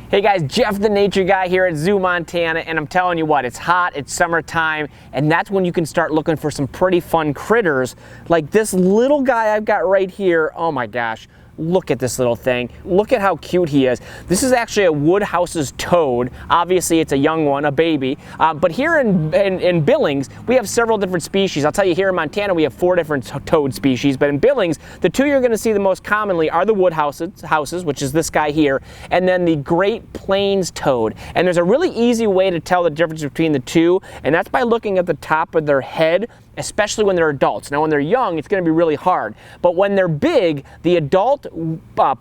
Hey guys, Jeff the Nature Guy here at Zoo Montana, and I'm telling you what, it's hot, it's summertime, and that's when you can start looking for some pretty fun critters like this little guy I've got right here. Oh my gosh. Look at this little thing. Look at how cute he is. This is actually a Woodhouse's toad. Obviously, it's a young one, a baby. But here in Billings, we have several different species. I'll tell you, here in Montana, we have 4 different toad species. But in Billings, the 2 you're going to see the most commonly are the Woodhouses, which is this guy here, and then the Great Plains toad. And there's a really easy way to tell the difference between the 2, and that's by looking at the top of their head, especially when they're adults. Now, when they're young, it's going to be really hard. But when they're big, the adult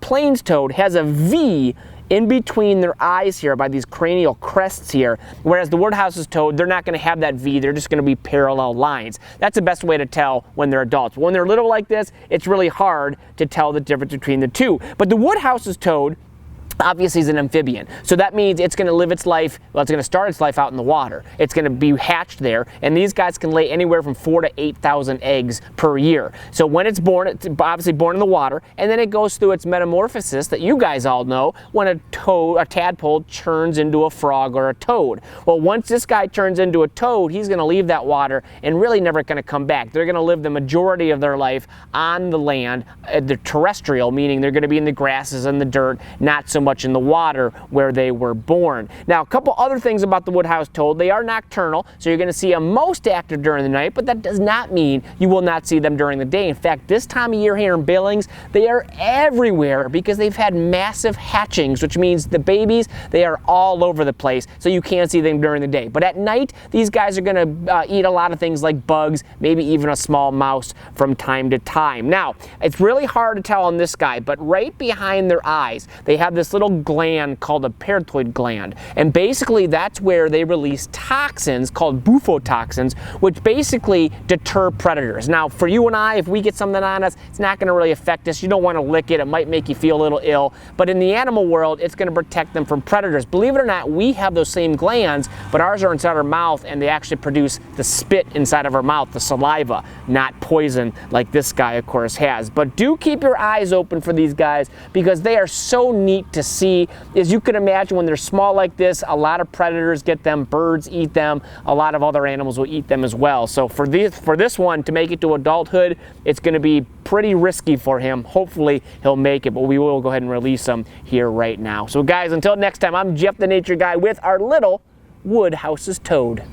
plains toad has a V in between their eyes here by these cranial crests here, whereas the Woodhouse's toad, they're not going to have that V, they're just going to be parallel lines. That's the best way to tell when they're adults. When they're little like this, it's really hard to tell the difference between the 2. But the Woodhouse's toad, obviously, is an amphibian. So that means it's going to live its life, well, it's going to start its life out in the water. It's going to be hatched there, and these guys can lay anywhere from 4,000 to 8,000 eggs per year. So when it's born, it's obviously born in the water, and then it goes through its metamorphosis that you guys all know when a tadpole turns into a frog or a toad. Well, once this guy turns into a toad, he's going to leave that water and really never going to come back. They're going to live the majority of their life on the land, the terrestrial, meaning they're going to be in the grasses and the dirt, not so much in the water where they were born. Now, a couple other things about the Woodhouse toad. They are nocturnal, so you're going to see them most active during the night, but that does not mean you will not see them during the day. In fact, this time of year here in Billings, they are everywhere because they've had massive hatchings, which means the babies, they are all over the place, so you can't see them during the day. But at night, these guys are going to eat a lot of things like bugs, maybe even a small mouse from time to time. Now, it's really hard to tell on this guy, but right behind their eyes, they have this little gland called a parotoid gland, and basically that's where they release toxins called bufotoxins, which basically deter predators. Now, for you and I, if we get something on us, it's not going to really affect us. You don't want to lick it. It might make you feel a little ill, but in the animal world, it's going to protect them from predators. Believe it or not, we have those same glands, but ours are inside our mouth, and they actually produce the spit inside of our mouth, the saliva, not poison like this guy, of course, has. But do keep your eyes open for these guys because they are so neat to see. As you can imagine, when they're small like this, a lot of predators get them, birds eat them, a lot of other animals will eat them as well. So for this one to make it to adulthood, it's going to be pretty risky for him. Hopefully he'll make it, but we will go ahead and release him here right now. So guys, until next time, I'm Jeff the Nature Guy with our little Woodhouse's toad.